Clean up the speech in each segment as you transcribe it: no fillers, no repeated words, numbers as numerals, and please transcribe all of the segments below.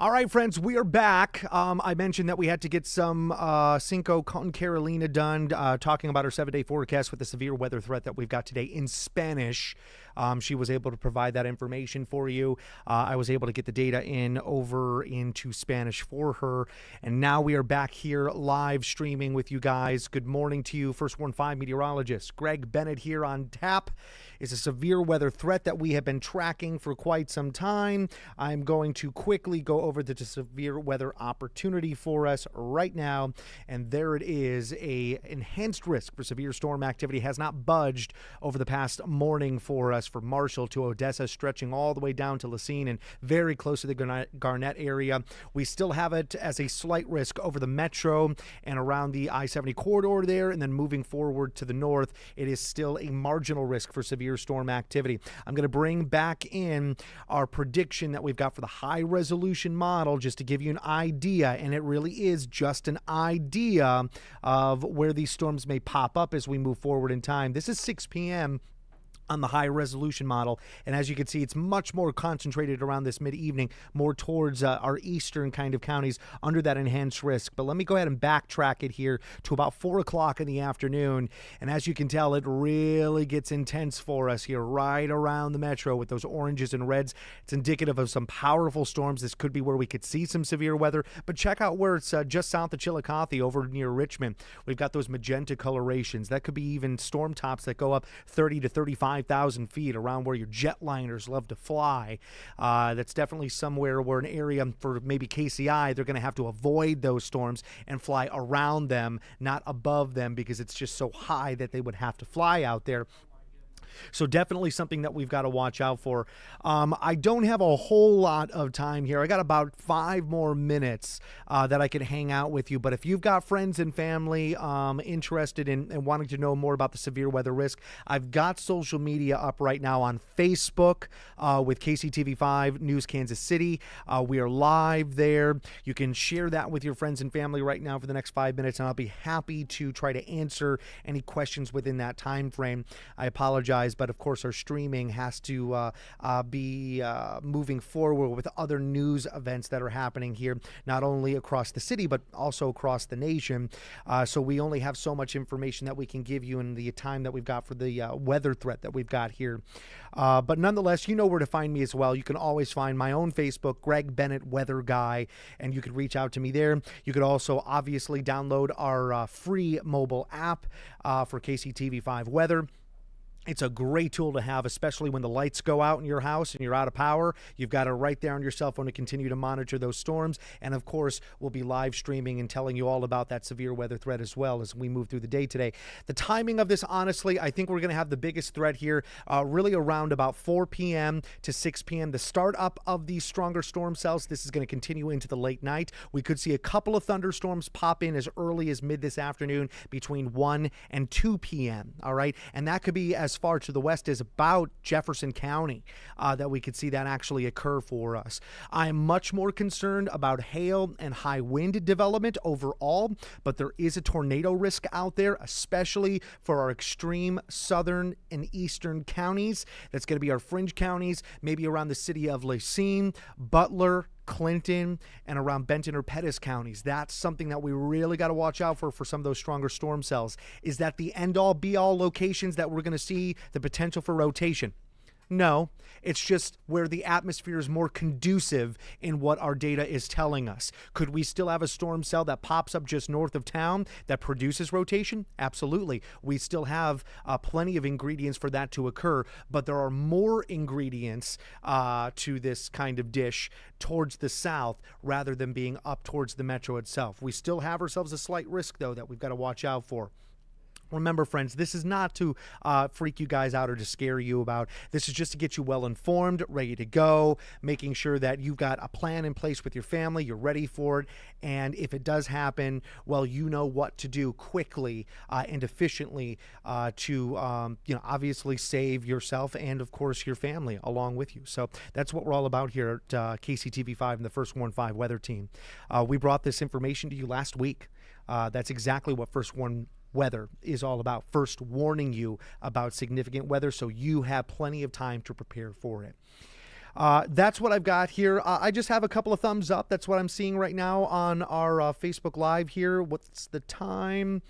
All right, friends, we are back. I mentioned that we had to get some Cinco con Carolina done, talking about our 7-day forecast with the severe weather threat that we've got today in Spanish. She was able to provide that information for you. I was able to get the data over into Spanish for her. And now we are back here live streaming with you guys. Good morning to you. First Warn 5 meteorologist Greg Bennett here on tap. It's a severe weather threat that we have been tracking for quite some time. I'm going to quickly go over the severe weather opportunity for us right now. And there it is. A enhanced risk for severe storm activity has not budged over the past morning for us, for Marshall to Odessa, stretching all the way down to Lacine and very close to the Garnett area. We still have it as a slight risk over the metro and around the I-70 corridor there, and then moving forward to the north, it is still a marginal risk for severe storm activity. I'm going to bring back in our prediction that we've got for the high resolution model just to give you an idea, and it really is just an idea of where these storms may pop up as we move forward in time. This is 6 p.m. on the high resolution model, and as you can see, it's much more concentrated around this mid-evening, more towards our eastern kind of counties under that enhanced risk. But let me go ahead and backtrack it here to about 4 o'clock in the afternoon, and as you can tell, it really gets intense for us here right around the metro with those oranges and reds. It's indicative of some powerful storms. This could be where we could see some severe weather, but check out where it's just south of Chillicothe over near Richmond. We've got those magenta colorations. That could be even storm tops that go up 30 to 35,000 feet around where your jetliners love to fly. That's definitely somewhere where an area for maybe KCI, they're going to have to avoid those storms and fly around them, not above them, because it's just so high that they would have to fly out there. So definitely something that we've got to watch out for. I don't have a whole lot of time here. I got about 5 more minutes that I can hang out with you. But if you've got friends and family interested in wanting to know more about the severe weather risk, I've got social media up right now on Facebook with KCTV5 News Kansas City. We are live there. You can share that with your friends and family right now for the next 5 minutes, and I'll be happy to try to answer any questions within that time frame. I apologize, but of course our streaming has to be moving forward with other news events that are happening here, not only across the city but also across the nation. So we only have so much information that we can give you in the time that we've got for the weather threat that we've got here. But nonetheless, you know where to find me as well. You can always find my own Facebook, Greg Bennett Weather Guy, and you could reach out to me there. You could also obviously download our free mobile app for KCTV5 Weather. It's a great tool to have, especially when the lights go out in your house and you're out of power. You've got it right there on your cell phone to continue to monitor those storms. And of course, we'll be live streaming and telling you all about that severe weather threat as well as we move through the day today. The timing of this, honestly, I think we're going to have the biggest threat here really around about 4 p.m. to 6 p.m. The start up of these stronger storm cells, this is going to continue into the late night. We could see a couple of thunderstorms pop in as early as mid this afternoon between 1 and 2 p.m. All right. And that could be as far to the west as about Jefferson County that we could see that actually occur for us. I'm much more concerned about hail and high wind development overall, but there is a tornado risk out there, especially for our extreme southern and eastern counties. That's going to be our fringe counties, maybe around the city of Lacine, Butler, Clinton, and around Benton or Pettis counties. That's something that we really got to watch out for some of those stronger storm cells. Is that the end-all be-all locations that we're going to see the potential for rotation? No, it's just where the atmosphere is more conducive in what our data is telling us. Could we still have a storm cell that pops up just north of town that produces rotation? Absolutely. We still have plenty of ingredients for that to occur, but there are more ingredients to this kind of dish towards the south rather than being up towards the metro itself. We still have ourselves a slight risk, though, that we've got to watch out for. Remember, friends, this is not to freak you guys out or to scare you about. This is just to get you well informed, ready to go, making sure that you've got a plan in place with your family, you're ready for it, and if it does happen, well, you know what to do quickly and efficiently to, obviously save yourself and, of course, your family along with you. So that's what we're all about here at KCTV5 and the First Warn 5 Weather Team. We brought this information to you last week. That's exactly what First Warn weather is all about. First warning you about significant weather so you have plenty of time to prepare for it. That's what I've got here. I just have a couple of thumbs up. That's what I'm seeing right now on our Facebook Live here. What's the time?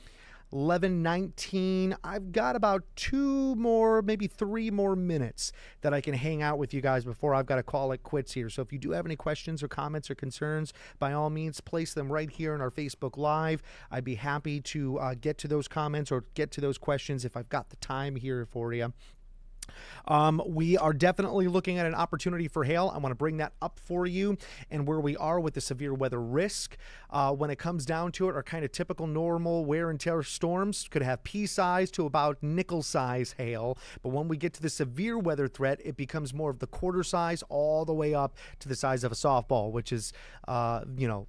11:19. I've got about 2 more, maybe 3 more minutes that I can hang out with you guys before I've got to call it quits here. So if you do have any questions or comments or concerns, by all means, place them right here in our Facebook Live. I'd be happy to get to those comments or get to those questions if I've got the time here for you. We are definitely looking at an opportunity for hail. I want to bring that up for you, and where we are with the severe weather risk. When it comes down to it, our kind of typical normal wear and tear storms could have pea size to about nickel size hail. But when we get to the severe weather threat, it becomes more of the quarter size all the way up to the size of a softball, which is,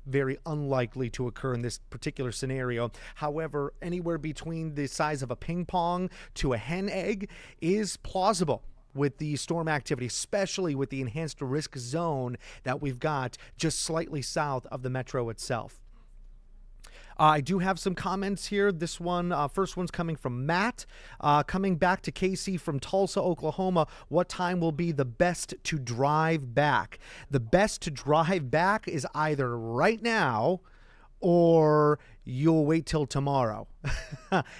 very unlikely to occur in this particular scenario. However, anywhere between the size of a ping pong to a hen egg is plausible with the storm activity, especially with the enhanced risk zone that we've got just slightly south of the metro itself. I do have some comments here. This one, first one's coming from Matt. Coming back to KC from Tulsa, Oklahoma, what time will be the best to drive back? The best to drive back is either right now or you'll wait till tomorrow.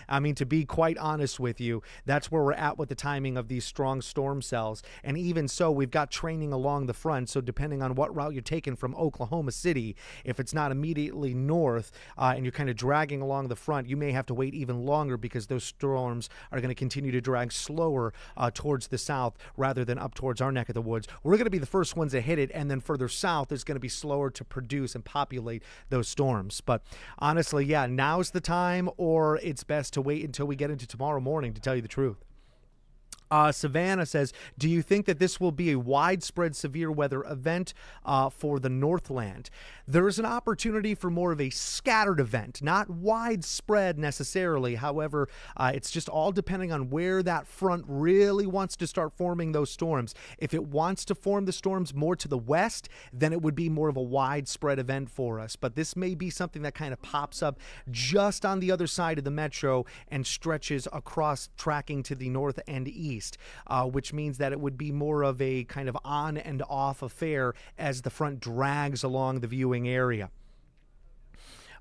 I mean, to be quite honest with you, that's where we're at with the timing of these strong storm cells. And even so, we've got training along the front. So depending on what route you're taking from Oklahoma City, if it's not immediately north and you're kind of dragging along the front, you may have to wait even longer because those storms are going to continue to drag slower towards the south rather than up towards our neck of the woods. We're going to be the first ones to hit it, and then further south is going to be slower to produce and populate those storms. But honestly, yeah, now's the time, or it's best to wait until we get into tomorrow morning, to tell you the truth. Savannah says, do you think that this will be a widespread severe weather event for the Northland? There is an opportunity for more of a scattered event, not widespread necessarily. However, it's just all depending on where that front really wants to start forming those storms. If it wants to form the storms more to the west, then it would be more of a widespread event for us. But this may be something that kind of pops up just on the other side of the metro and stretches across, tracking to the north and east. Which means that it would be more of a kind of on and off affair as the front drags along the viewing area.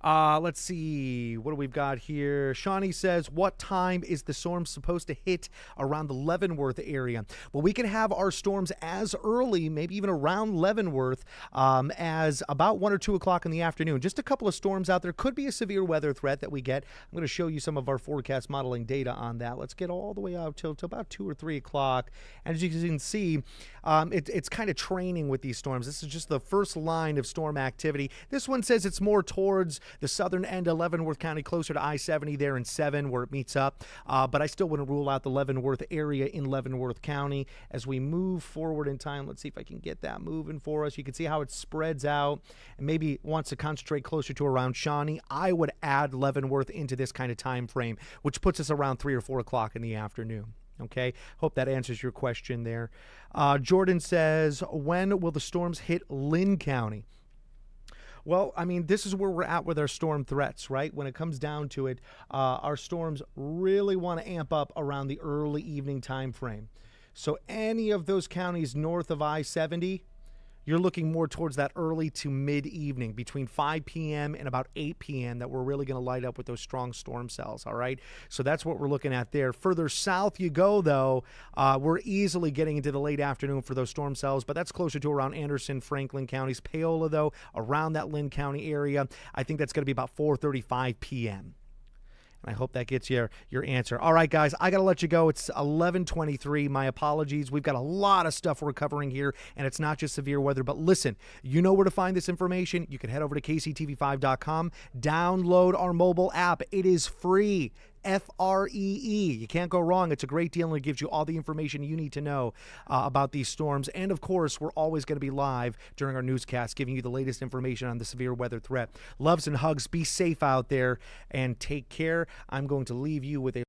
Let's see. What do we've got here? Shawnee says, what time is the storm supposed to hit around the Leavenworth area? Well, we can have our storms as early, maybe even around Leavenworth, as about 1 or 2 o'clock in the afternoon. Just a couple of storms out there. Could be a severe weather threat that we get. I'm going to show you some of our forecast modeling data on that. Let's get all the way out till about 2 or 3 o'clock. And as you can see, it's kind of training with these storms. This is just the first line of storm activity. This one says it's more towards the southern end of Leavenworth County, closer to I-70 there in 7 where it meets up. But I still wouldn't rule out the Leavenworth area in Leavenworth County. As we move forward in time, let's see if I can get that moving for us. You can see how it spreads out and maybe wants to concentrate closer to around Shawnee. I would add Leavenworth into this kind of time frame, which puts us around 3 or 4 o'clock in the afternoon. Okay, hope that answers your question there. Jordan says, when will the storms hit Lynn County? Well, I mean, this is where we're at with our storm threats, right? When it comes down to it, our storms really want to amp up around the early evening time frame. So any of those counties north of I-70, you're looking more towards that early to mid-evening, between 5 p.m. and about 8 p.m. that we're really going to light up with those strong storm cells, all right? So that's what we're looking at there. Further south you go, though, we're easily getting into the late afternoon for those storm cells, but that's closer to around Anderson, Franklin counties. Paola, though, around that Lynn County area, I think that's going to be about 4:35 p.m. And I hope that gets your answer. All right, guys, I got to let you go. It's 11:23. My apologies. We've got a lot of stuff we're covering here, and it's not just severe weather. But listen, you know where to find this information. You can head over to kctv5.com, download our mobile app. It is free. Free. You can't go wrong. It's a great deal, and it gives you all the information you need to know about these storms. And, of course, we're always going to be live during our newscast, giving you the latest information on the severe weather threat. Loves and hugs. Be safe out there, and take care. I'm going to leave you with a